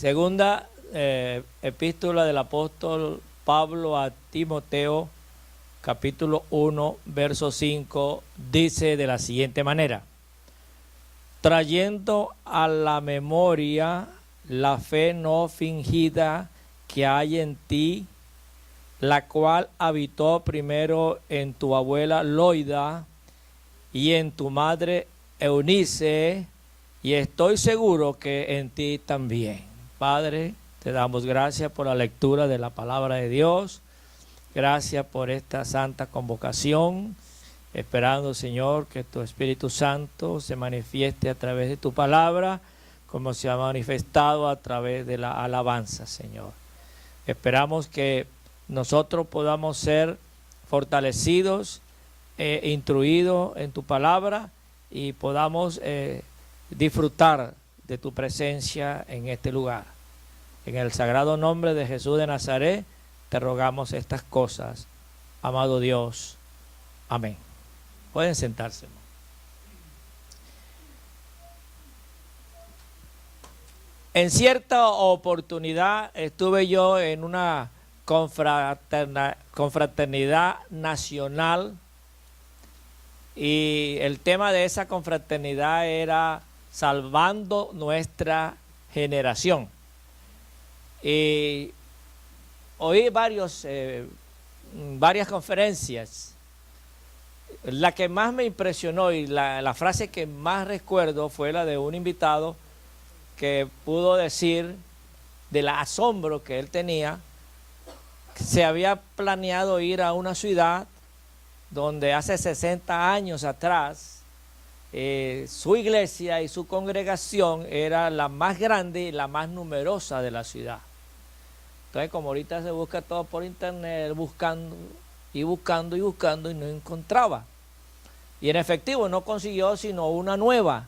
Segunda epístola del apóstol Pablo a Timoteo, capítulo 1, verso 5, dice de la siguiente manera: trayendo a la memoria la fe no fingida que hay en ti, la cual habitó primero en tu abuela Loida y en tu madre Eunice, y estoy seguro que en ti también. Padre, te damos gracias por la lectura de la palabra de Dios. Gracias por esta santa convocación, esperando, Señor, que tu Espíritu Santo se manifieste a través de tu palabra, como se ha manifestado a través de la alabanza, Señor. Esperamos que nosotros podamos ser fortalecidos, instruidos en tu palabra y podamos disfrutar de tu presencia en este lugar. En el sagrado nombre de Jesús de Nazaret te rogamos estas cosas, amado Dios. Amén. Pueden sentarse. En cierta oportunidad estuve yo en una confraternidad nacional, y el tema de esa confraternidad era salvando nuestra generación. Y oí varias conferencias. La que más me impresionó y la frase que más recuerdo fue la de un invitado que pudo decir del asombro que él tenía. Se había planeado ir a una ciudad donde hace 60 años atrás su iglesia y su congregación era la más grande y la más numerosa de la ciudad. Entonces, como ahorita se busca todo por internet, buscando y no encontraba. Y en efectivo no consiguió sino una nueva,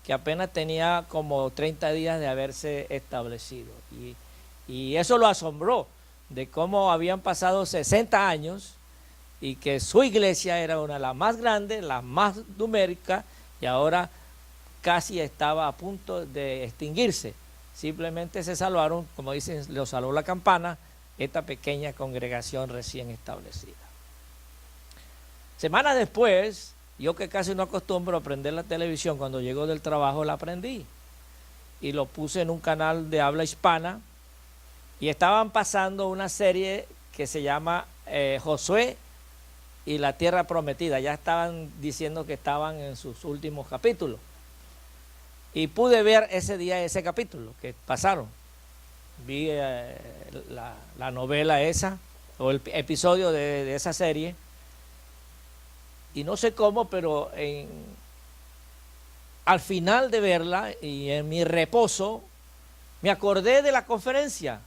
que apenas tenía como 30 días de haberse establecido. Y eso lo asombró, de cómo habían pasado 60 años y que su iglesia era una de las más grandes, la más numérica, y ahora casi estaba a punto de extinguirse. Simplemente se salvaron, como dicen, lo salvó la campana, esta pequeña congregación recién establecida. Semanas después, yo que casi no acostumbro a prender la televisión, cuando llego del trabajo la prendí y lo puse en un canal de habla hispana, y estaban pasando una serie que se llama Josué y la Tierra Prometida. Ya estaban diciendo que estaban en sus últimos capítulos. Y pude ver ese día ese capítulo que pasaron. Vi la novela esa, o el episodio de esa serie. Y no sé cómo, pero al final de verla y en mi reposo, me acordé de la conferencia.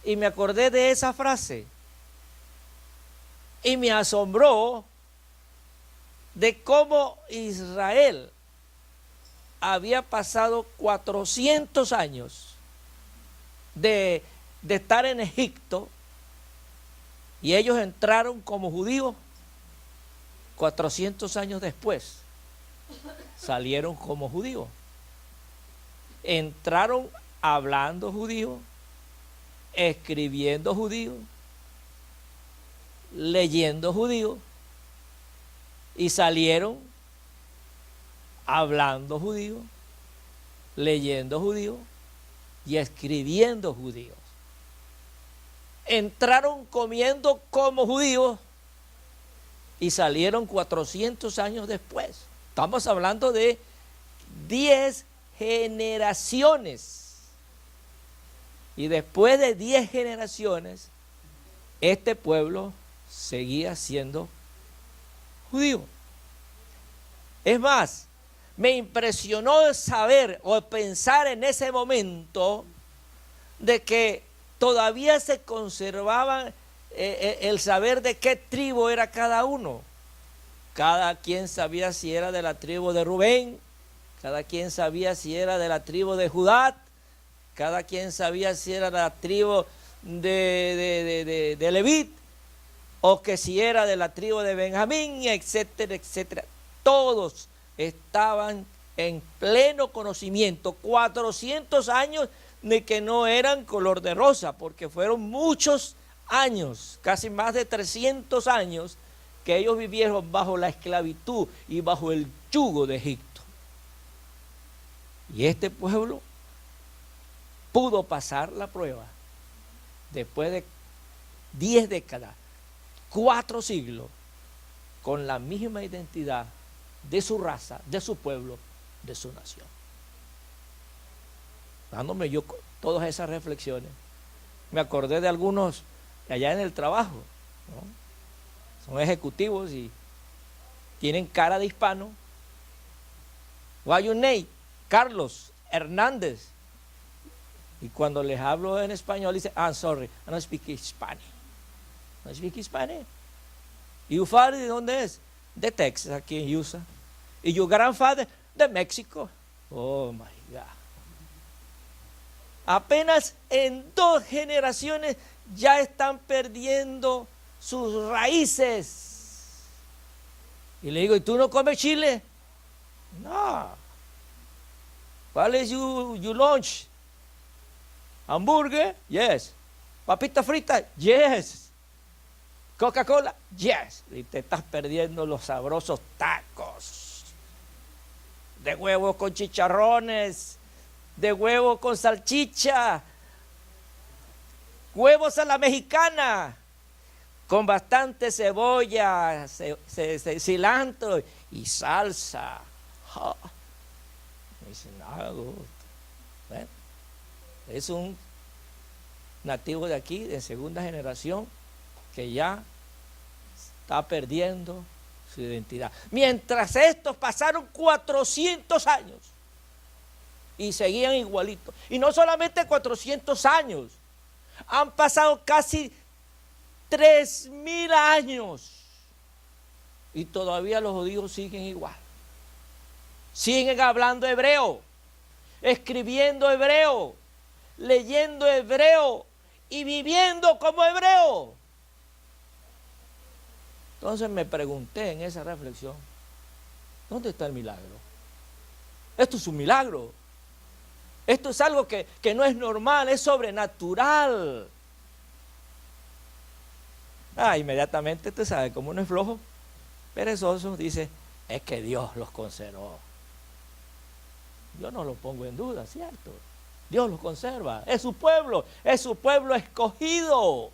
Y me acordé de esa frase. Y me asombró de cómo Israel había pasado 400 años de estar en Egipto, y ellos entraron como judíos. 400 años después salieron como judíos. Entraron hablando judío, escribiendo judío, leyendo judío, y salieron hablando judío, leyendo judío y escribiendo judíos. Entraron comiendo como judíos y salieron 400 años después. Estamos hablando de 10 generaciones. Y después de 10 generaciones, este pueblo seguía siendo judío. Es más, me impresionó saber o pensar en ese momento de que todavía se conservaba el saber de qué tribu era cada uno. Cada quien sabía si era de la tribu de Rubén, cada quien sabía si era de la tribu de Judá, cada quien sabía si era de la tribu de Levit, o que si era de la tribu de Benjamín, etcétera, etcétera. Todos estaban en pleno conocimiento, 400 años de que no eran color de rosa, porque fueron muchos años, casi más de 300 años, que ellos vivieron bajo la esclavitud y bajo el yugo de Egipto. Y este pueblo pudo pasar la prueba después de 10 décadas, 4 siglos, con la misma identidad de su raza, de su pueblo, de su nación. Dándome yo todas esas reflexiones, me acordé de algunos allá en el trabajo, ¿no? Son ejecutivos y tienen cara de hispano. What's your name? Carlos Hernández. Y cuando les hablo en español, dice, sorry, I don't speak Spanish. I don't speak Spanish. ¿Y tu padre de dónde es? De Texas, aquí en USA. ¿Y tu grandfather? De México. Oh, my God. Apenas en 2 generaciones ya están perdiendo sus raíces. Y le digo, ¿y tú no comes chile? No. ¿Cuál es your lunch? ¿Hamburger? Yes. ¿Papita frita? Yes. ¿Coca-Cola? Yes. Y te estás perdiendo los sabrosos tacos de huevo con chicharrones, de huevo con salchicha, huevos a la mexicana, con bastante cebolla, cilantro y salsa. Oh. Me dice, nada, bueno, es un nativo de aquí, de segunda generación, que ya está perdiendo su identidad. Mientras estos pasaron 400 años y seguían igualitos. Y no solamente 400 años, han pasado casi 3000 años y todavía los judíos siguen igual. Siguen hablando hebreo, escribiendo hebreo, leyendo hebreo y viviendo como hebreo. Entonces me pregunté en esa reflexión, ¿dónde está el milagro? Esto es un milagro. Esto es algo que no es normal, es sobrenatural. Inmediatamente tú sabes, como uno es flojo, perezoso, dice, es que Dios los conservó. Yo no lo pongo en duda, ¿cierto? Dios los conserva, es su pueblo escogido.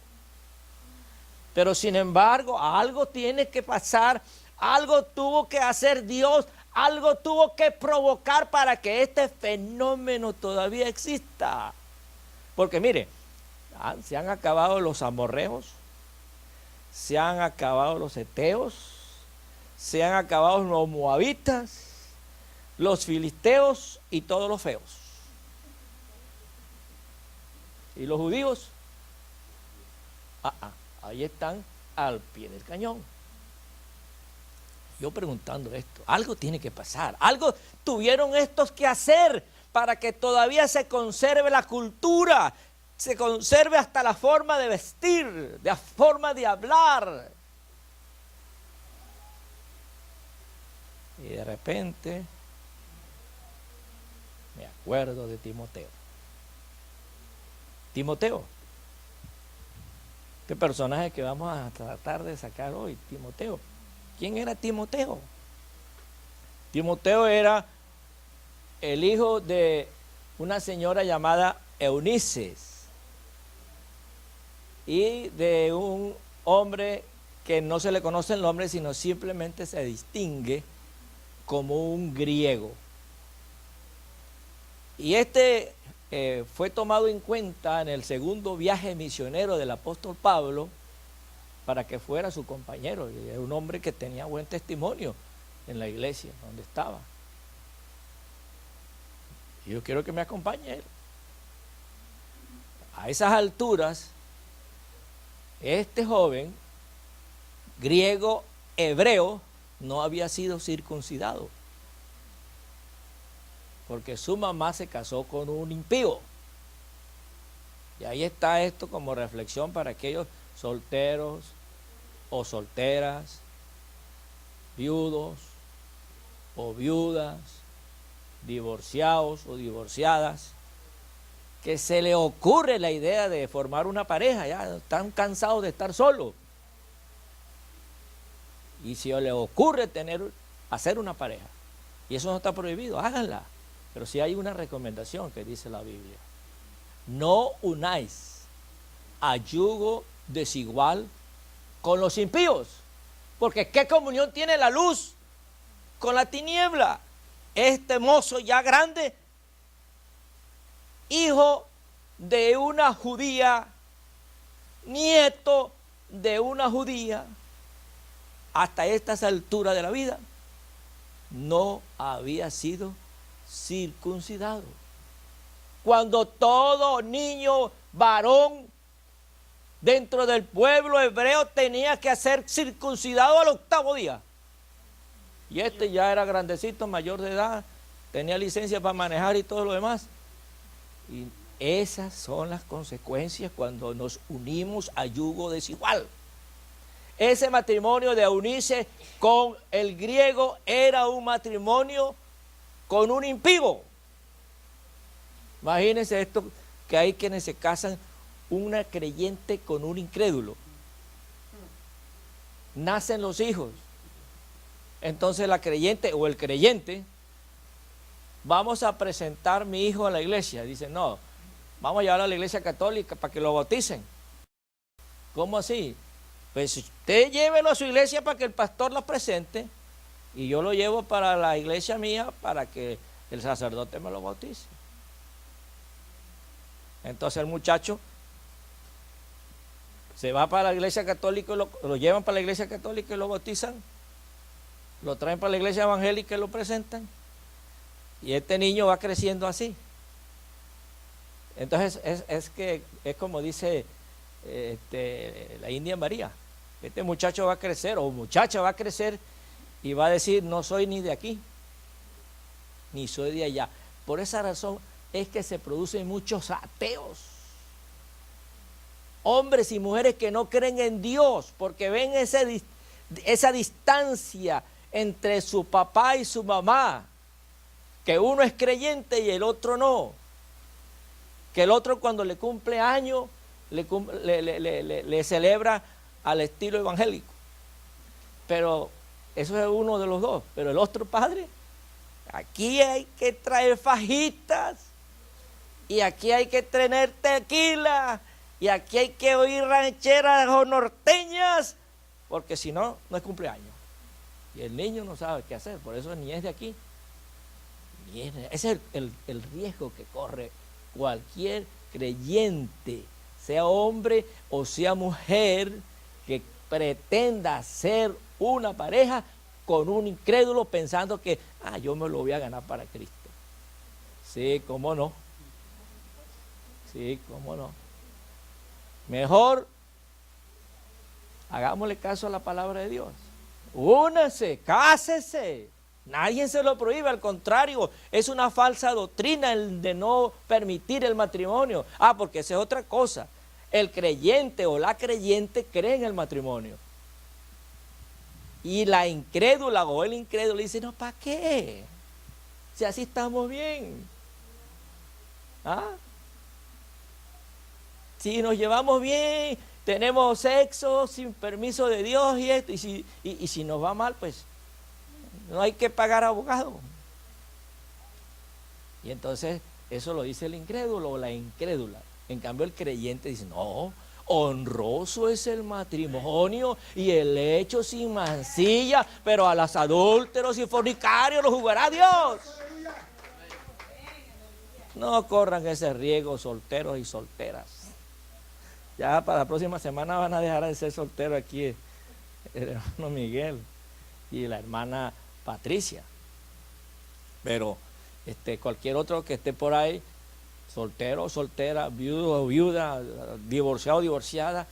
Pero sin embargo, algo tiene que pasar, algo tuvo que hacer Dios, algo tuvo que provocar para que este fenómeno todavía exista. Porque mire, se han acabado los amorreos, se han acabado los heteos, se han acabado los moabitas, los filisteos y todos los feos. ¿Y los judíos? Ahí están al pie del cañón. Yo preguntando esto, algo tiene que pasar, algo tuvieron estos que hacer para que todavía se conserve la cultura, se conserve hasta la forma de vestir, la forma de hablar. Y de repente me acuerdo de Timoteo. Este personaje que vamos a tratar de sacar hoy, Timoteo. ¿Quién era Timoteo? Timoteo era el hijo de una señora llamada Eunices y de un hombre que no se le conoce el nombre, sino simplemente se distingue como un griego. Y fue tomado en cuenta en el segundo viaje misionero del apóstol Pablo para que fuera su compañero. Y era un hombre que tenía buen testimonio en la iglesia donde estaba. Y yo quiero que me acompañe él. A esas alturas, este joven griego hebreo no había sido circuncidado, porque su mamá se casó con un impío. Y ahí está esto como reflexión para aquellos solteros o solteras, viudos o viudas, divorciados o divorciadas, que se le ocurre la idea de formar una pareja, ya están cansados de estar solos. Y si le ocurre hacer una pareja, y eso no está prohibido, háganla. Pero sí hay una recomendación que dice la Biblia: no unáis a yugo desigual con los impíos, porque ¿qué comunión tiene la luz con la tiniebla? Este mozo ya grande, hijo de una judía, nieto de una judía, hasta estas alturas de la vida, no había sido circuncidado. Cuando todo niño varón dentro del pueblo hebreo tenía que ser circuncidado al 8º día. Y este ya era grandecito, mayor de edad, tenía licencia para manejar y todo lo demás. Y esas son las consecuencias cuando nos unimos a yugo desigual. Ese matrimonio de Eunice con el griego era un matrimonio con un impío. Imagínense esto, que hay quienes se casan, una creyente con un incrédulo. Nacen los hijos. Entonces la creyente o el creyente, vamos a presentar a mi hijo a la iglesia. Dice, no, vamos a llevarlo a la iglesia católica para que lo bauticen. ¿Cómo así? Pues usted llévelo a su iglesia para que el pastor lo presente, y yo lo llevo para la iglesia mía para que el sacerdote me lo bautice. Entonces el muchacho se va para la iglesia católica, lo llevan para la iglesia católica y lo bautizan, lo traen para la iglesia evangélica y lo presentan, y este niño va creciendo así. Entonces es como dice la India María: este muchacho va a crecer, o muchacha va a crecer, y va a decir, no soy ni de aquí, ni soy de allá. Por esa razón es que se producen muchos ateos, hombres y mujeres que no creen en Dios, porque ven esa distancia entre su papá y su mamá, que uno es creyente y el otro no, que el otro cuando le cumple años le celebra al estilo evangélico, pero eso es uno de los dos. Pero el otro padre, aquí hay que traer fajitas, y aquí hay que tener tequila, y aquí hay que oír rancheras o norteñas, porque si no, no es cumpleaños. Y el niño no sabe qué hacer, por eso ni es de aquí. Ese es el riesgo que corre cualquier creyente, sea hombre o sea mujer, que pretenda ser una pareja con un incrédulo pensando que, yo me lo voy a ganar para Cristo. Sí, cómo no. Sí, cómo no. Mejor hagámosle caso a la palabra de Dios. Únase, cásese. Nadie se lo prohíbe, al contrario, es una falsa doctrina el de no permitir el matrimonio. Porque esa es otra cosa. El creyente o la creyente cree en el matrimonio. Y la incrédula o el incrédulo dice, no, ¿para qué? Si así estamos bien. Si nos llevamos bien, tenemos sexo sin permiso de Dios y esto, y si nos va mal, pues no hay que pagar abogado. Y entonces eso lo dice el incrédulo o la incrédula. En cambio el creyente dice, no, honroso es el matrimonio y el hecho sin mancilla, pero a los adúlteros y fornicarios los juzgará Dios. No corran ese riesgo, solteros y solteras. Ya para la próxima semana van a dejar de ser solteros aquí el hermano Miguel y la hermana Patricia. Pero cualquier otro que esté por ahí, soltero o soltera, viudo o viuda, divorciado o divorciada,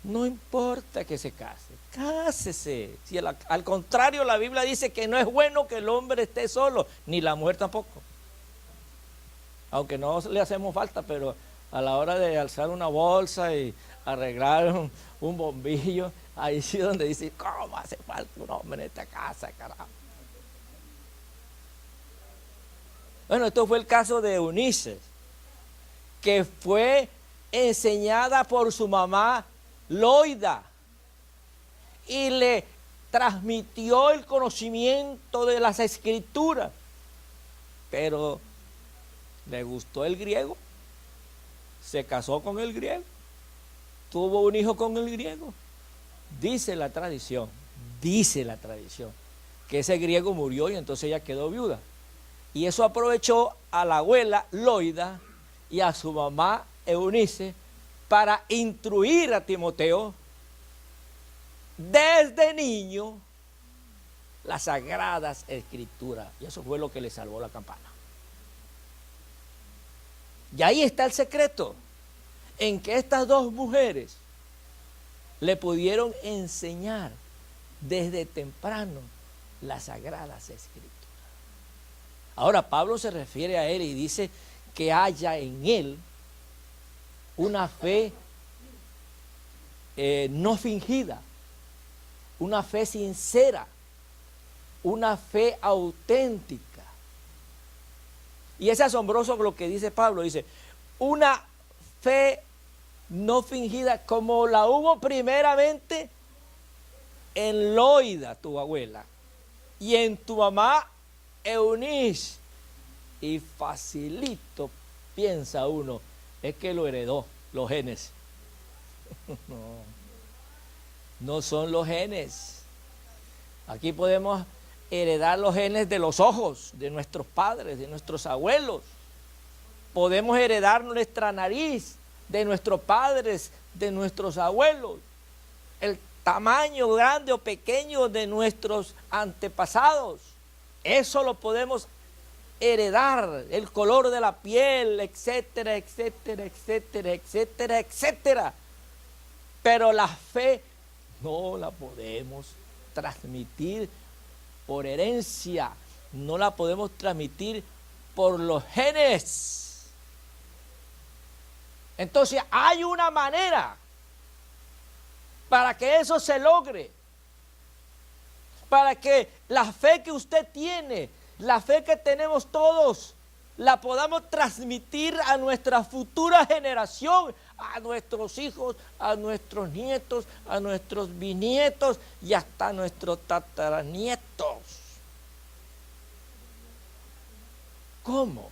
no importa que se case, cásese. Si al contrario, la Biblia dice que no es bueno que el hombre esté solo, ni la mujer tampoco. Aunque no le hacemos falta, pero a la hora de alzar una bolsa y arreglar un bombillo, ahí sí donde dice, ¿cómo hace falta un hombre en esta casa, carajo? Bueno, esto fue el caso de Eunice, que fue enseñada por su mamá Loida y le transmitió el conocimiento de las escrituras, pero le gustó el griego, se casó con el griego, tuvo un hijo con el griego. Dice la tradición, que ese griego murió y entonces ella quedó viuda. Y eso aprovechó a la abuela Loida y a su mamá Eunice para instruir a Timoteo desde niño las sagradas escrituras. Y eso fue lo que le salvó la campana. Y ahí está el secreto, en que estas dos mujeres le pudieron enseñar desde temprano las sagradas escrituras. Ahora Pablo se refiere a él y dice que haya en él una fe no fingida, una fe sincera, una fe auténtica. Y es asombroso lo que dice Pablo, dice, una fe no fingida como la hubo primeramente en Loida, tu abuela, y en tu mamá Eunice. Y facilito piensa uno, es que lo heredó, los genes. No son los genes. Aquí podemos heredar los genes de los ojos, de nuestros padres, de nuestros abuelos. Podemos heredar nuestra nariz de nuestros padres, de nuestros abuelos. El tamaño grande o pequeño de nuestros antepasados. Eso lo podemos heredar, el color de la piel, etcétera, etcétera, etcétera, etcétera, etcétera. Pero la fe no la podemos transmitir por herencia, no la podemos transmitir por los genes. Entonces hay una manera para que eso se logre, para que la fe que usted tiene, la fe que tenemos todos, la podamos transmitir a nuestra futura generación, a nuestros hijos, a nuestros nietos, a nuestros bisnietos y hasta a nuestros tataranietos. ¿Cómo?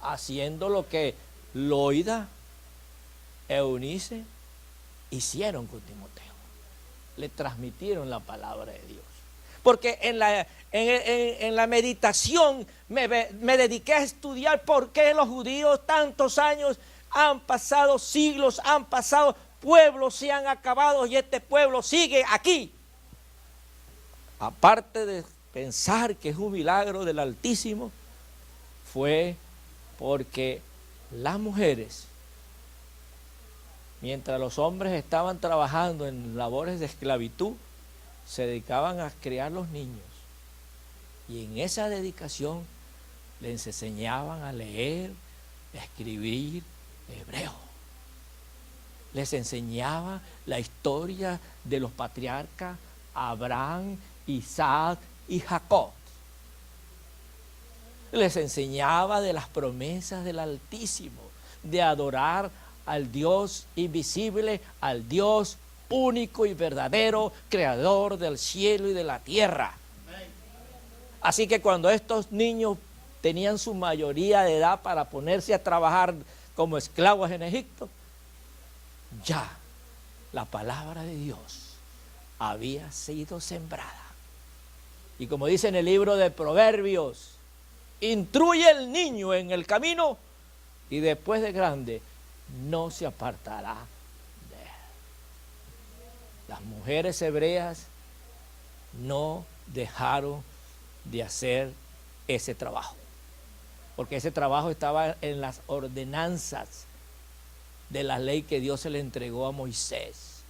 Haciendo lo que Loida, Eunice hicieron con Timoteo. Le transmitieron la palabra de Dios. Porque en la meditación me dediqué a estudiar por qué los judíos tantos años han pasado, siglos han pasado, pueblos se han acabado y este pueblo sigue aquí. Aparte de pensar que es un milagro del Altísimo, fue porque las mujeres, mientras los hombres estaban trabajando en labores de esclavitud, se dedicaban a criar los niños. Y en esa dedicación les enseñaban a leer, a escribir hebreo. Les enseñaba la historia de los patriarcas Abraham, Isaac y Jacob. Les enseñaba de las promesas del Altísimo, de adorar al Dios invisible, al Dios único y verdadero, creador del cielo y de la tierra. Así que cuando estos niños tenían su mayoría de edad para ponerse a trabajar como esclavos en Egipto, ya la palabra de Dios había sido sembrada. Y como dice en el libro de Proverbios, instruye el niño en el camino y después de grande no se apartará de él. Las mujeres hebreas no dejaron de hacer ese trabajo, porque ese trabajo estaba en las ordenanzas de la ley que Dios se le entregó a Moisés.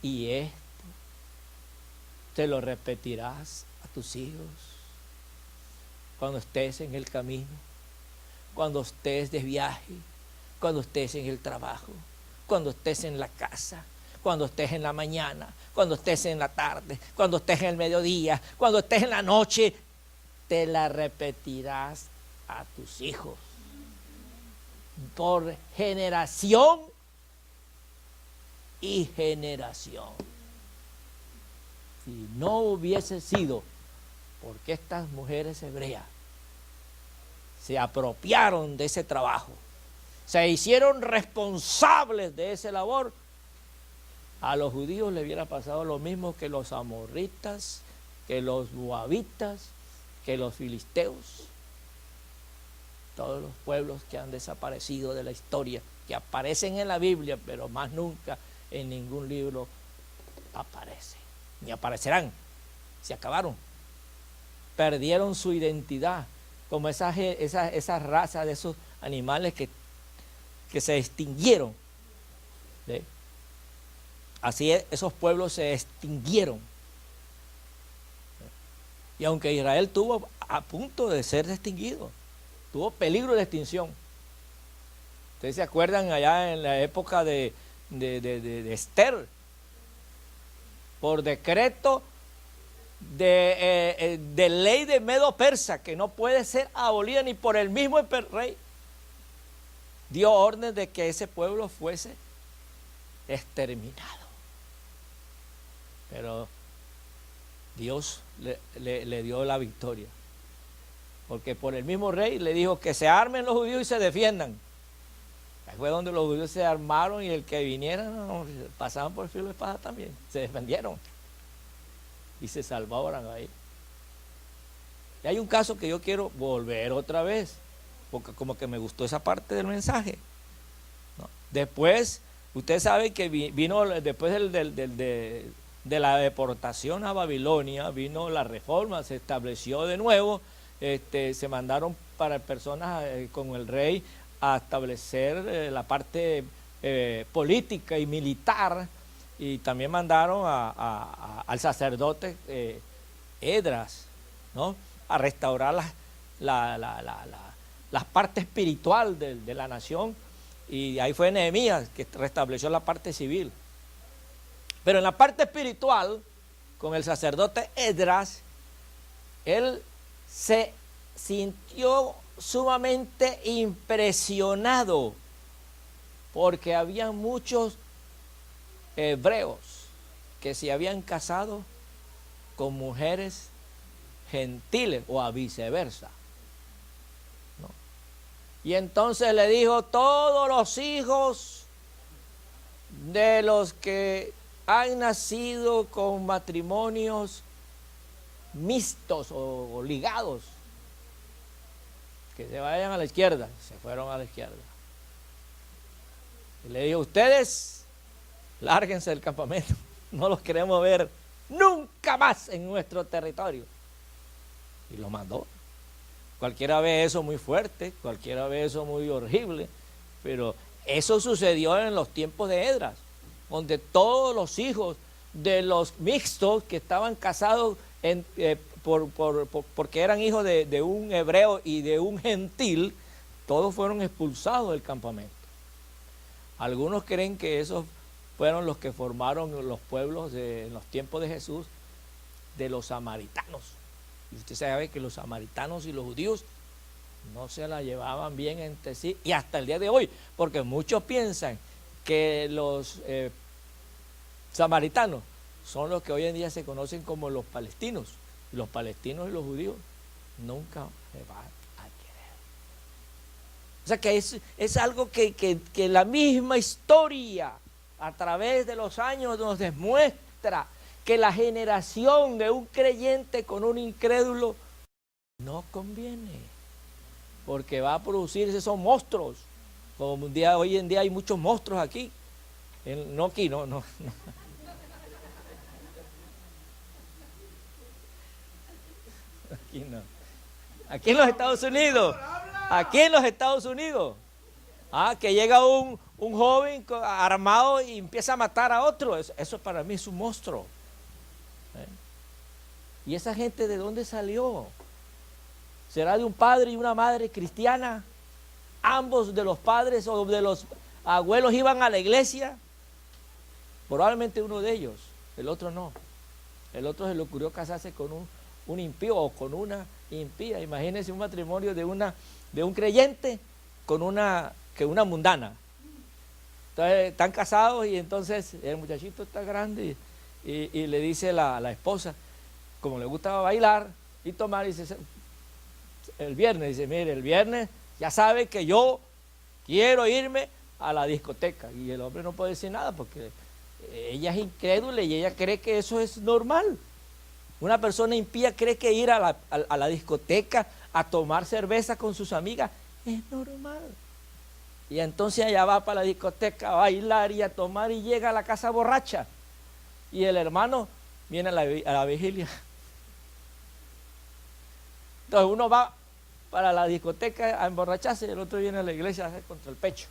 Y esto te lo repetirás a tus hijos cuando estés en el camino, cuando estés de viaje, cuando estés en el trabajo, cuando estés en la casa, cuando estés en la mañana, cuando estés en la tarde, cuando estés en el mediodía, cuando estés en la noche, te la repetirás a tus hijos por generación y generación. Si no hubiese sido porque estas mujeres hebreas se apropiaron de ese trabajo, se hicieron responsables de esa labor, a los judíos le hubiera pasado lo mismo que los amorritas, que los moabitas, que los filisteos, todos los pueblos que han desaparecido de la historia, que aparecen en la Biblia, pero más nunca en ningún libro aparecen, ni aparecerán, se acabaron, perdieron su identidad, como esa raza de esos animales que se extinguieron, ¿sí? Así es, esos pueblos se extinguieron. Y aunque Israel estuvo a punto de ser extinguido, tuvo peligro de extinción. Ustedes se acuerdan allá en la época de Esther, por decreto de ley de Medo-Persa, que no puede ser abolida ni por el mismo rey, dio orden de que ese pueblo fuese exterminado. Pero Dios le dio la victoria, porque por el mismo rey le dijo que se armen los judíos y se defiendan. Ahí fue donde los judíos se armaron, y el que viniera pasaban por el filo de espada también, se defendieron y se salvaron ahí. Y hay un caso que yo quiero volver otra vez, porque como que me gustó esa parte del mensaje, ¿no? Después, usted sabe que vino, después de la deportación a Babilonia, vino la reforma, se estableció de nuevo, se mandaron para personas con el rey a establecer la parte política y militar, y también mandaron al sacerdote Esdras, ¿no?, a restaurar la parte espiritual de la nación, y ahí fue Nehemías que restableció la parte civil. Pero en la parte espiritual, con el sacerdote Esdras, él se sintió sumamente impresionado, porque había muchos hebreos que se habían casado con mujeres gentiles, o a viceversa, ¿no? Y entonces le dijo: todos los hijos de los que han nacido con matrimonios mixtos o ligados, que se vayan a la izquierda. Se fueron a la izquierda. Y le dijo: ustedes lárguense del campamento, no los queremos ver nunca más en nuestro territorio. Y lo mandó. Cualquiera ve eso muy fuerte, cualquiera ve eso muy horrible, pero eso sucedió en los tiempos de Esdras, donde todos los hijos de los mixtos que estaban casados porque eran hijos de un hebreo y de un gentil, todos fueron expulsados del campamento. Algunos creen que esos fueron los que formaron los pueblos en los tiempos de Jesús, de los samaritanos. Y usted sabe que los samaritanos y los judíos no se la llevaban bien entre sí, y hasta el día de hoy, porque muchos piensan que los samaritanos son los que hoy en día se conocen como los palestinos. Los palestinos y los judíos nunca se van a querer. O sea que es algo que la misma historia a través de los años nos demuestra, que la generación de un creyente con un incrédulo no conviene, porque va a producirse esos monstruos. Como hoy en día hay muchos monstruos aquí. No aquí, no. Aquí no. Aquí en los Estados Unidos. Aquí en los Estados Unidos. Que llega un joven armado y empieza a matar a otro. Eso para mí es un monstruo. ¿Y esa gente de dónde salió? ¿Será de un padre y una madre cristiana? ¿Ambos de los padres o de los abuelos iban a la iglesia? Probablemente uno de ellos, el otro no. El otro se le ocurrió casarse con un impío o con una impía. Imagínense un matrimonio de un creyente con una mundana. Entonces están casados y entonces el muchachito está grande y le dice la esposa, como le gusta bailar y tomar, dice, el viernes, dice, mire, el viernes ya sabe que yo quiero irme a la discoteca. Y el hombre no puede decir nada porque ella es incrédula y ella cree que eso es normal. Una persona impía cree que ir a la discoteca a tomar cerveza con sus amigas es normal. Y entonces ella va para la discoteca a bailar y a tomar y llega a la casa borracha. Y el hermano viene a la vigilia. Entonces uno va para la discoteca a emborracharse y el otro viene a la iglesia a hacer contra el pecho.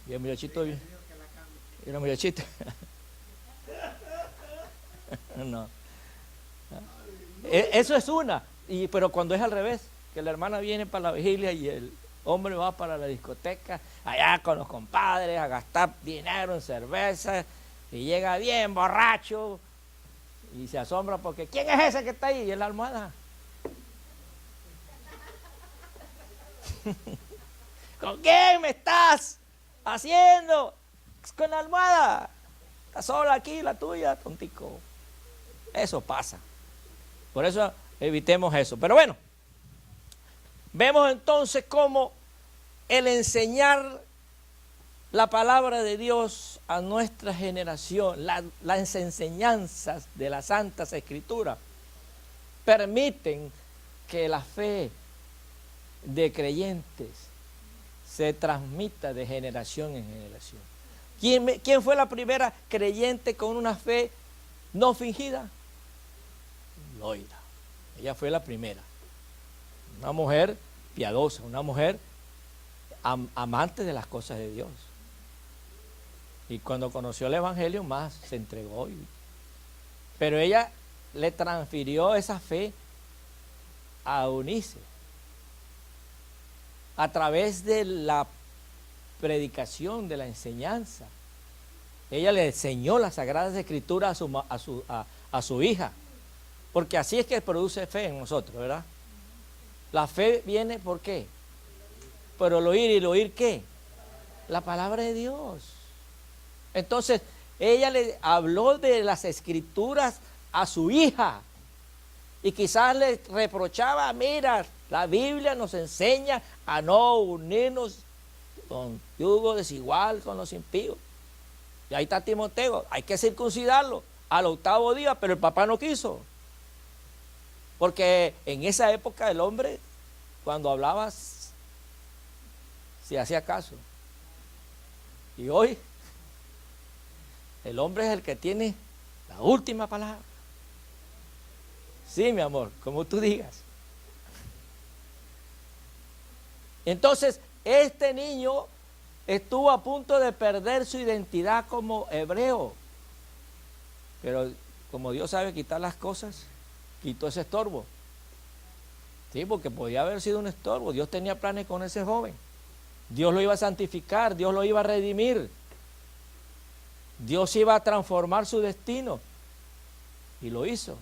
Y el muchachito viene. Y la muchachita. No. Eso es una. Pero cuando es al revés, que la hermana viene para la vigilia y el hombre va para la discoteca, allá con los compadres, a gastar dinero en cerveza, y llega bien borracho, y se asombra porque ¿quién es ese que está ahí? Y es la almohada. ¿Con quién me estás haciendo? Con la almohada. Está sola aquí, la tuya, tontico. Eso pasa. Por eso evitemos eso. Pero bueno, vemos entonces cómo el enseñar la palabra de Dios a nuestra generación, las enseñanzas de las Santas Escrituras, permiten que la fe de creyentes se transmita de generación en generación. ¿Quién fue la primera creyente con una fe no fingida? Loida. Ella fue la primera. Una mujer piadosa, una mujer amante de las cosas de Dios. Y cuando conoció el Evangelio más se entregó. Pero ella le transfirió esa fe a Eunice a través de la predicación, de la enseñanza. Ella le enseñó las Sagradas Escrituras a su hija, porque así es que produce fe en nosotros, ¿verdad? La fe viene ¿por qué? Por el oír. ¿Y el oír qué? La palabra de Dios. Entonces ella le habló de las Escrituras a su hija y quizás le reprochaba, mira, la Biblia nos enseña a no unirnos con yugo desigual con los impíos. Y ahí está Timoteo, hay que circuncidarlo al 8º día, pero el papá no quiso. Porque en esa época el hombre, cuando hablaba, se hacía caso. Y hoy, el hombre es el que tiene la última palabra. Sí, mi amor, como tú digas. Entonces, este niño estuvo a punto de perder su identidad como hebreo. Pero como Dios sabe quitar las cosas, quitó ese estorbo. Sí, porque podía haber sido un estorbo. Dios tenía planes con ese joven. Dios lo iba a santificar, Dios lo iba a redimir. Dios iba a transformar su destino. Y lo hizo.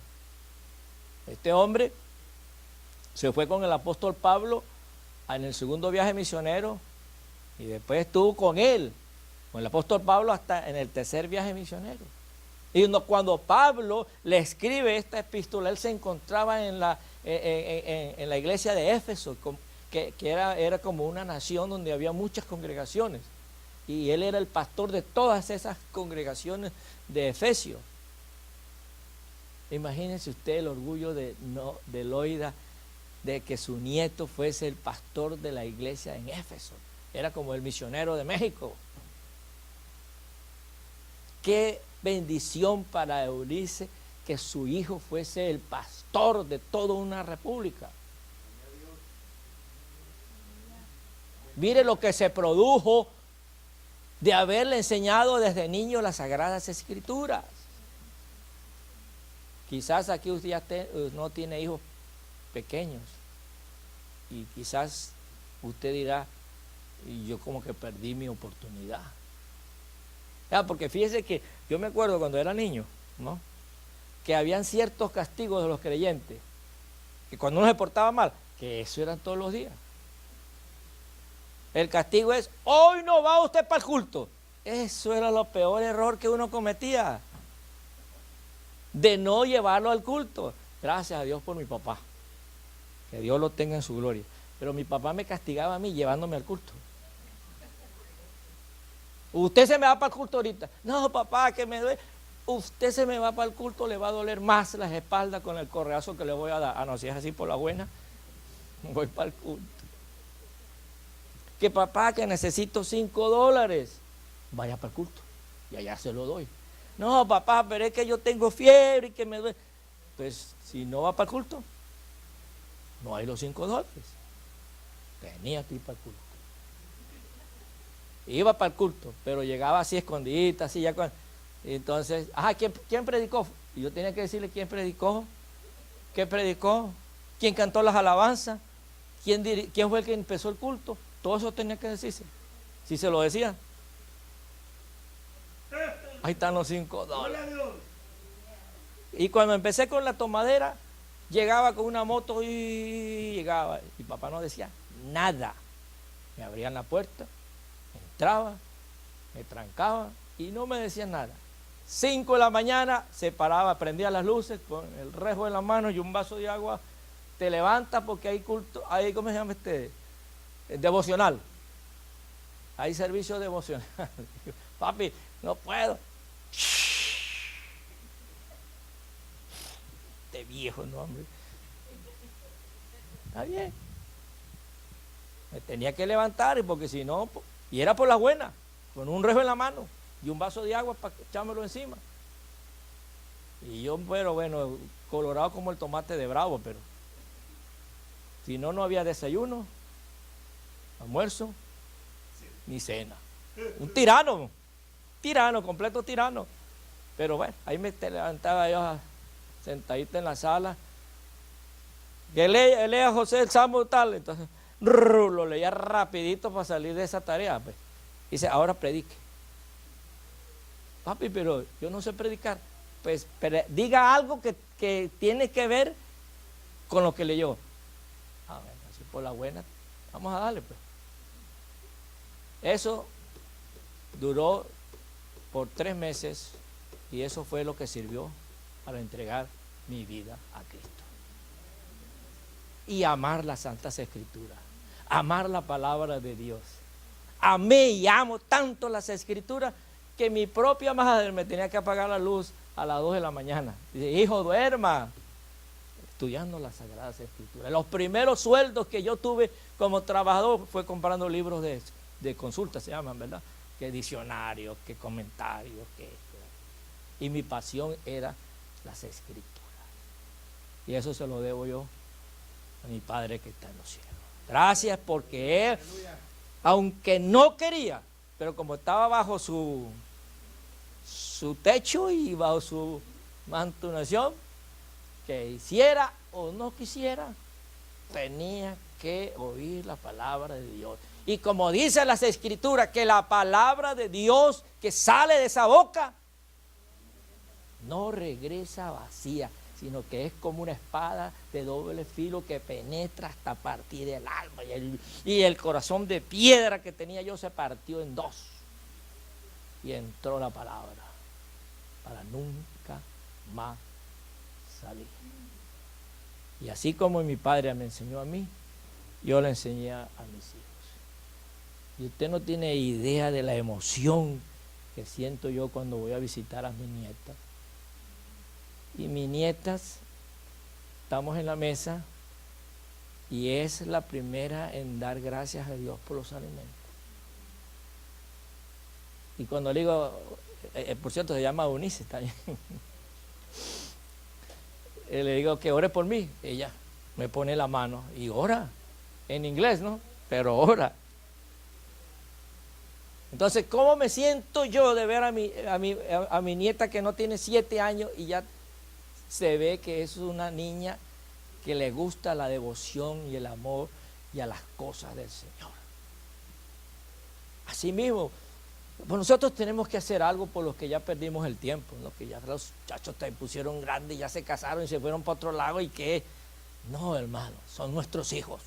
Este hombre se fue con el apóstol Pablo en el 2.º viaje misionero y después estuvo con él, con el apóstol Pablo, hasta en el 3.er viaje misionero. Y cuando Pablo le escribe esta epístola, él se encontraba en la iglesia de Éfeso, que era como una nación donde había muchas congregaciones. Y él era el pastor de todas esas congregaciones de Efesio. Imagínense usted el orgullo de Loida, de que su nieto fuese el pastor de la iglesia en Éfeso. Era como el misionero de México. Qué bendición para Eunice que su hijo fuese el pastor de toda una república. Mire lo que se produjo de haberle enseñado desde niño las Sagradas Escrituras. Quizás aquí usted ya no tiene hijos pequeños y quizás usted dirá, y yo como que perdí mi oportunidad. Porque fíjese que yo me acuerdo cuando era niño, ¿no?, que habían ciertos castigos de los creyentes que cuando uno se portaba mal, que eso eran todos los días. El castigo es, hoy no va usted para el culto. Eso era lo peor error que uno cometía, de no llevarlo al culto. Gracias a Dios por mi papá, que Dios lo tenga en su gloria. Pero mi papá me castigaba a mí llevándome al culto. Usted se me va para el culto ahorita. No, papá, que me duele. Usted se me va para el culto, le va a doler más las espaldas con el correazo que le voy a dar. Ah, no, si es así por la buena, voy para el culto. Que papá, que necesito $5, vaya para el culto y allá se lo doy. No, papá, pero es que yo tengo fiebre y que me duele. Pues si no va para el culto, no hay los $5. Tenía que ir para el culto. Iba para el culto, pero llegaba así escondidita, así ya con... Entonces, ¿quién predicó? Y yo tenía que decirle quién predicó, qué predicó, quién cantó las alabanzas, quién fue el que empezó el culto. Todo eso tenía que decirse. Si se lo decía, ahí están los $5. Y cuando empecé con la tomadera, llegaba con una moto y llegaba. Y papá no decía nada. Me abrían la puerta, entraba, me trancaba y no me decían nada. 5 de la mañana se paraba, prendía las luces con el rejo en la mano y un vaso de agua. Te levanta porque hay culto, hay, ¿cómo se llama este? Devocional. Hay servicio devocional. Papi, no puedo. Este viejo, no, hombre. Está bien. Me tenía que levantar porque si no, y era por la buena, con un rejo en la mano y un vaso de agua para echármelo encima. Y yo, pero bueno, colorado como el tomate de Bravo, pero si no, no había desayuno, almuerzo, ni cena. Un tirano, completo tirano. Pero bueno, ahí me levantaba yo sentadita en la sala. Que lea José el Salmo tal, entonces lo leía rapidito para salir de esa tarea. Pues. Dice, ahora predique. Papi, pero yo no sé predicar. Pues diga algo que tiene que ver con lo que leyó. Bueno, así por la buena, vamos a darle pues. Eso duró por 3 meses y eso fue lo que sirvió para entregar mi vida a Cristo. Y amar las Santas Escrituras, amar la palabra de Dios. Amé y amo tanto las Escrituras que mi propia madre me tenía que apagar la luz a las 2 de la mañana. Dice, hijo, duerma, estudiando las Sagradas Escrituras. Los primeros sueldos que yo tuve como trabajador fue comprando libros de consulta, se llaman, ¿verdad? Que diccionarios, que comentarios, que esto. Y mi pasión era las Escrituras. Y eso se lo debo yo a mi Padre que está en los cielos. Gracias porque Él, aunque no quería, pero como estaba bajo su techo y bajo su mantunación, que hiciera o no quisiera, tenía que oír la palabra de Dios. Y como dice las Escrituras, que la palabra de Dios que sale de esa boca no regresa vacía, sino que es como una espada de doble filo que penetra hasta partir el alma. Y el corazón de piedra que tenía yo se partió en 2. Y entró la palabra para nunca más salir. Y así como mi padre me enseñó a mí, yo le enseñé a mis hijos. Y usted no tiene idea de la emoción que siento yo cuando voy a visitar a mis nietas. Y mis nietas, estamos en la mesa y es la primera en dar gracias a Dios por los alimentos. Y cuando le digo, por cierto, se llama Eunice también. Le digo que ore por mí. Ella me pone la mano y ora. En inglés, ¿no? Pero ora. Entonces, ¿cómo me siento yo de ver a mi nieta que no tiene 7 años y ya se ve que es una niña que le gusta la devoción y el amor y a las cosas del Señor? Así mismo, pues nosotros tenemos que hacer algo por los que ya perdimos el tiempo, los que ya los muchachos se pusieron grandes, ya se casaron y se fueron para otro lado y que No, hermano, son nuestros hijos.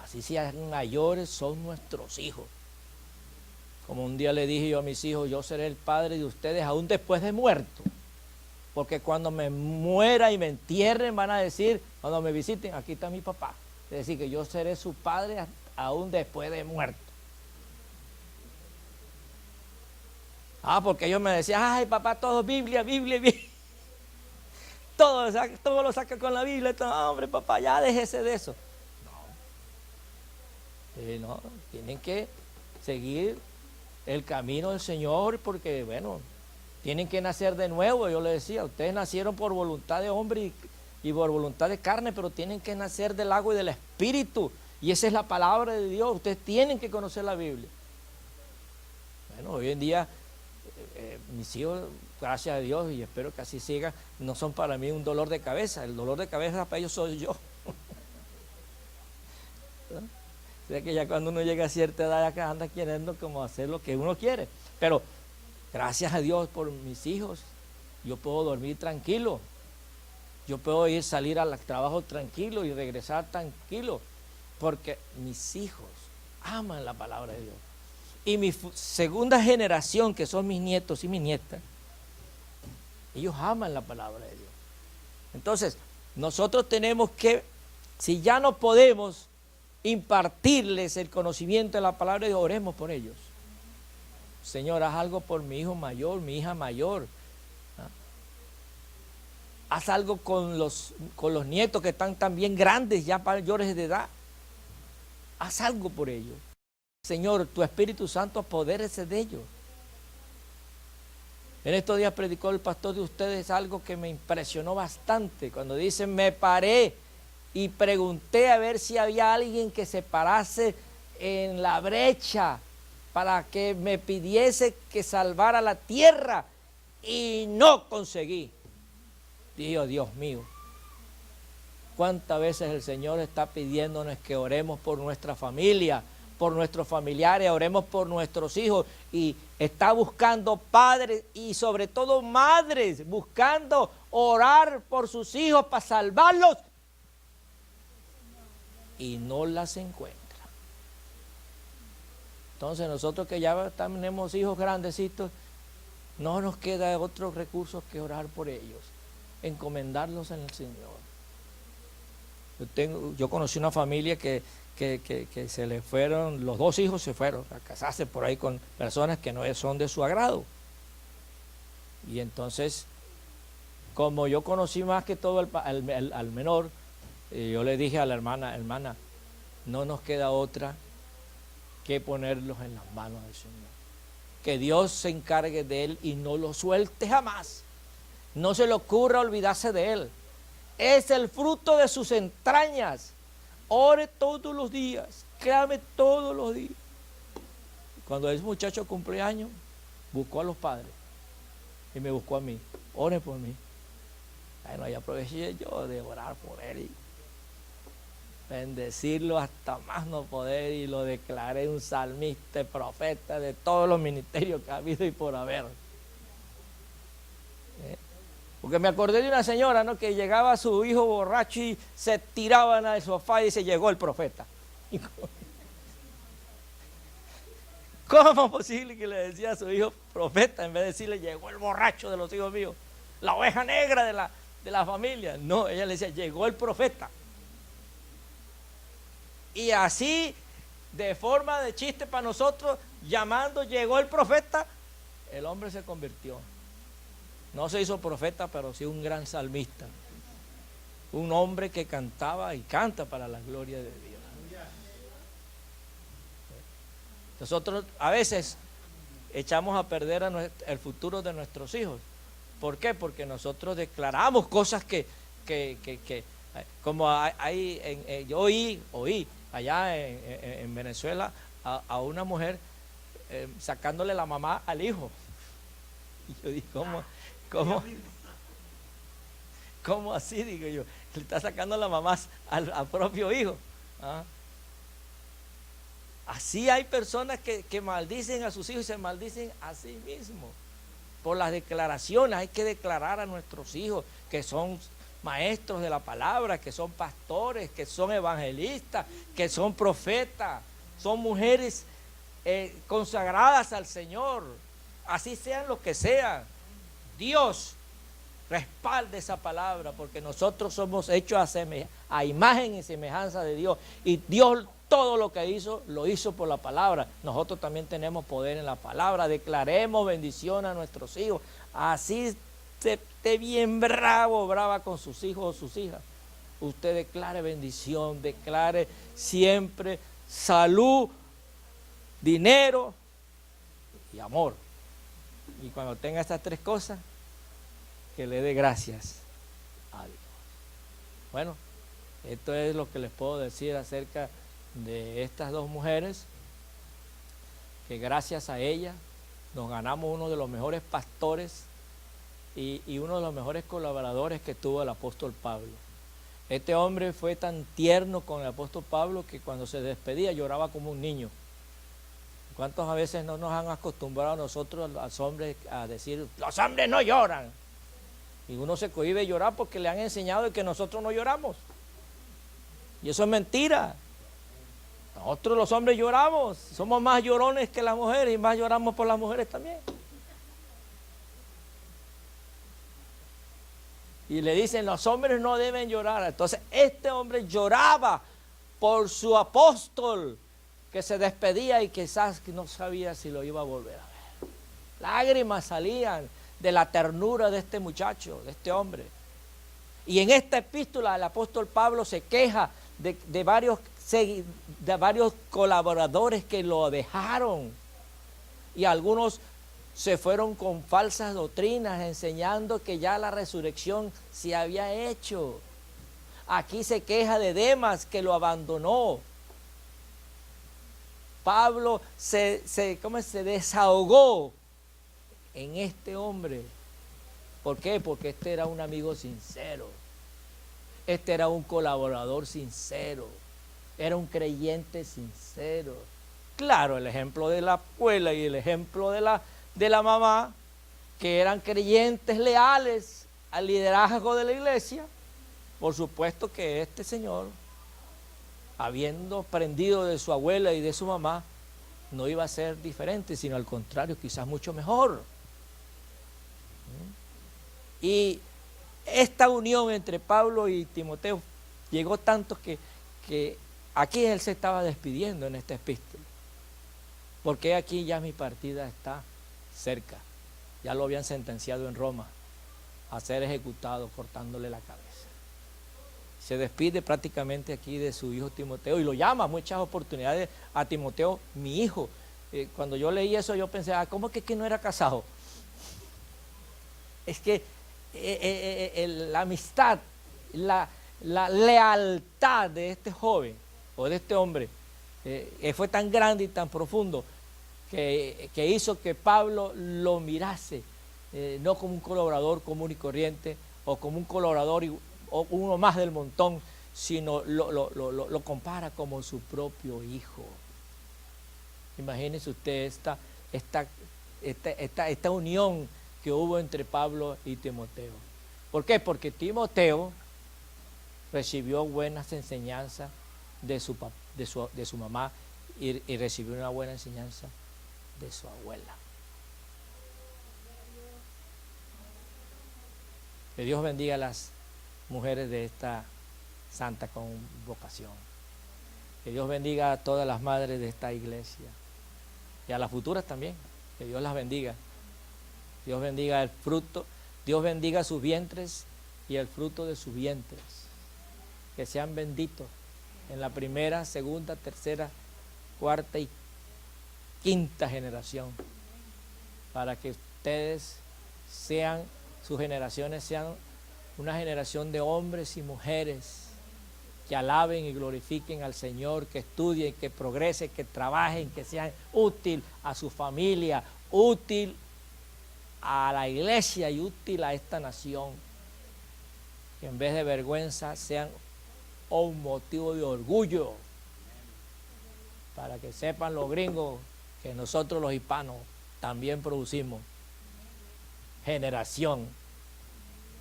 Así sean mayores, son nuestros hijos. Como un día le dije yo a mis hijos, yo seré el padre de ustedes aún después de muerto. Porque cuando me muera y me entierren van a decir, cuando me visiten, aquí está mi papá. Es decir, que yo seré su padre aún después de muerto. Porque ellos me decían, ay papá, todo Biblia, Biblia, Biblia. Todo lo saca con la Biblia. No, hombre, papá, ya déjese de eso. No, tienen que seguir el camino del Señor porque, bueno, tienen que nacer de nuevo. Yo le decía, ustedes nacieron por voluntad de hombre y por voluntad de carne, pero tienen que nacer del agua y del Espíritu. Y esa es la palabra de Dios. Ustedes tienen que conocer la Biblia. Bueno, hoy en día mis hijos, gracias a Dios, y espero que así siga, no son para mí un dolor de cabeza. El dolor de cabeza para ellos soy yo. O sea que ya cuando uno llega a cierta edad ya anda queriendo como hacer lo que uno quiere. Pero gracias a Dios por mis hijos, yo puedo dormir tranquilo. Yo puedo salir al trabajo tranquilo y regresar tranquilo. Porque mis hijos aman la palabra de Dios. Y mi segunda generación, que son mis nietos y mis nietas, ellos aman la palabra de Dios. Entonces, nosotros tenemos que, si ya no podemos impartirles el conocimiento de la palabra de Dios, oremos por ellos. Señor, haz algo por mi hijo mayor, mi hija mayor. Haz algo con los nietos que están también grandes, ya mayores de edad. Haz algo por ellos. Señor, tu Espíritu Santo apodérese de ellos. En estos días predicó el pastor de ustedes algo que me impresionó bastante. Cuando dice, me paré y pregunté a ver si había alguien que se parase en la brecha para que me pidiese que salvara la tierra y no conseguí. Dios, Dios mío, ¿cuántas veces el Señor está pidiéndonos que oremos por nuestra familia, por nuestros familiares, oremos por nuestros hijos? Y está buscando padres y sobre todo madres, buscando orar por sus hijos para salvarlos y no las encuentra. Entonces nosotros que ya tenemos hijos grandecitos, no nos queda otro recurso que orar por ellos, encomendarlos en el Señor. Yo conocí una familia que se le fueron, los dos hijos se fueron a casarse por ahí con personas que no son de su agrado. Y entonces, como yo conocí más que todo al menor, yo le dije a la hermana, no nos queda otra que ponerlos en las manos del Señor. Que Dios se encargue de él y no lo suelte jamás. No se le ocurra olvidarse de él. Es el fruto de sus entrañas. Ore todos los días, clame todos los días. Cuando ese muchacho cumpleaños, buscó a los padres y me buscó a mí. Ore por mí. Bueno, ahí aproveché yo de orar por él y bendecirlo hasta más no poder, y lo declaré un salmista, profeta de todos los ministerios que ha habido y por haber. Porque me acordé de una señora, ¿no?, que llegaba a su hijo borracho y se tiraban al sofá y dice, llegó el profeta. ¿Cómo es posible que le decía a su hijo profeta en vez de decirle, llegó el borracho de los hijos míos, la oveja negra de la familia? No, ella le decía, llegó el profeta. Y así, de forma de chiste para nosotros, llamando, llegó el profeta, el hombre se convirtió. No se hizo profeta, pero sí un gran salmista. Un hombre que cantaba y canta para la gloria de Dios. Nosotros a veces echamos a perder el futuro de nuestros hijos. ¿Por qué? Porque nosotros declaramos cosas que como yo oí allá en Venezuela a una mujer sacándole la mamá al hijo. Y yo digo, ¿cómo así? Digo yo, le está sacando la mamá al propio hijo. Así hay personas que maldicen a sus hijos y se maldicen a sí mismos. Por las declaraciones, hay que declarar a nuestros hijos que son maestros de la palabra, que son pastores, que son evangelistas, que son profetas, son mujeres consagradas al Señor, así sean lo que sean. Dios respalde esa palabra, porque nosotros somos hechos a imagen y semejanza de Dios, y Dios todo lo que hizo, lo hizo por la palabra. Nosotros también tenemos poder en la palabra. Declaremos bendición a nuestros hijos, así esté bien bravo, brava con sus hijos o sus hijas. Usted declare bendición, declare siempre salud, dinero y amor. Y cuando tenga estas tres cosas, que le dé gracias a Dios. Bueno, esto es lo que les puedo decir acerca de estas dos mujeres, que gracias a ellas nos ganamos uno de los mejores pastores y uno de los mejores colaboradores que tuvo el apóstol Pablo. Este hombre fue tan tierno con el apóstol Pablo que cuando se despedía lloraba como un niño. ¿Cuántas veces no nos han acostumbrado nosotros los hombres a decir, los hombres no lloran? Y uno se cohíbe de llorar porque le han enseñado que nosotros no lloramos. Y eso es mentira. Nosotros los hombres lloramos, somos más llorones que las mujeres y más lloramos por las mujeres también. Y le dicen, los hombres no deben llorar. Entonces este hombre lloraba por su apóstol que se despedía y quizás no sabía si lo iba a volver a ver. Lágrimas salían de la ternura de este muchacho, de este hombre. Y en esta epístola el apóstol Pablo se queja de varios colaboradores que lo dejaron. Y algunos se fueron con falsas doctrinas enseñando que ya la resurrección se había hecho. Aquí se queja de Demas, que lo abandonó. Pablo se desahogó en este hombre. ¿Por qué? Porque este era un amigo sincero. Este era un colaborador sincero. Era un creyente sincero. Claro, el ejemplo de la abuela y el ejemplo de la mamá, que eran creyentes leales al liderazgo de la iglesia. Por supuesto que este señor, habiendo aprendido de su abuela y de su mamá, no iba a ser diferente, sino al contrario, quizás mucho mejor. Y esta unión entre Pablo y Timoteo llegó tanto que aquí él se estaba despidiendo en esta epístola. Porque aquí ya mi partida está cerca. Ya lo habían sentenciado en Roma a ser ejecutado cortándole la cabeza. Se despide prácticamente aquí de su hijo Timoteo y lo llama muchas oportunidades a Timoteo, mi hijo. Cuando yo leí eso yo pensé, ¿cómo que no era casado? Es que la amistad, la lealtad de este joven o de este hombre fue tan grande y tan profundo que hizo que Pablo lo mirase no como un colaborador común y corriente o como un colaborador o uno más del montón, sino lo compara como su propio hijo. Imagínese usted esta unión que hubo entre Pablo y Timoteo. ¿Por qué? Porque Timoteo recibió buenas enseñanzas de su mamá y recibió una buena enseñanza de su abuela. Que Dios bendiga a las mujeres de esta santa convocación. Que Dios bendiga a todas las madres de esta iglesia y a las futuras también. Que Dios las bendiga. Dios bendiga el fruto, Dios bendiga sus vientres y el fruto de sus vientres. Que sean benditos en la primera, segunda, tercera, cuarta y quinta generación. Para que ustedes sus generaciones sean una generación de hombres y mujeres que alaben y glorifiquen al Señor, que estudien, que progresen, que trabajen, que sean útil a su familia, útil a la iglesia y útil a esta nación. Que en vez de vergüenza sean un motivo de orgullo, para que sepan los gringos que nosotros los hispanos también producimos generación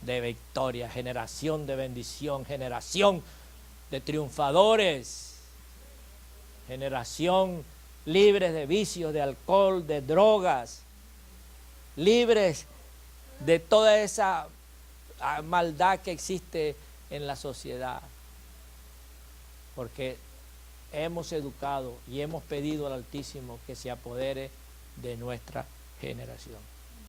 de victoria, generación de bendición, generación de triunfadores, generación libres de vicios, de alcohol, de drogas, libres de toda esa maldad que existe en la sociedad, porque hemos educado y hemos pedido al Altísimo que se apodere de nuestra generación.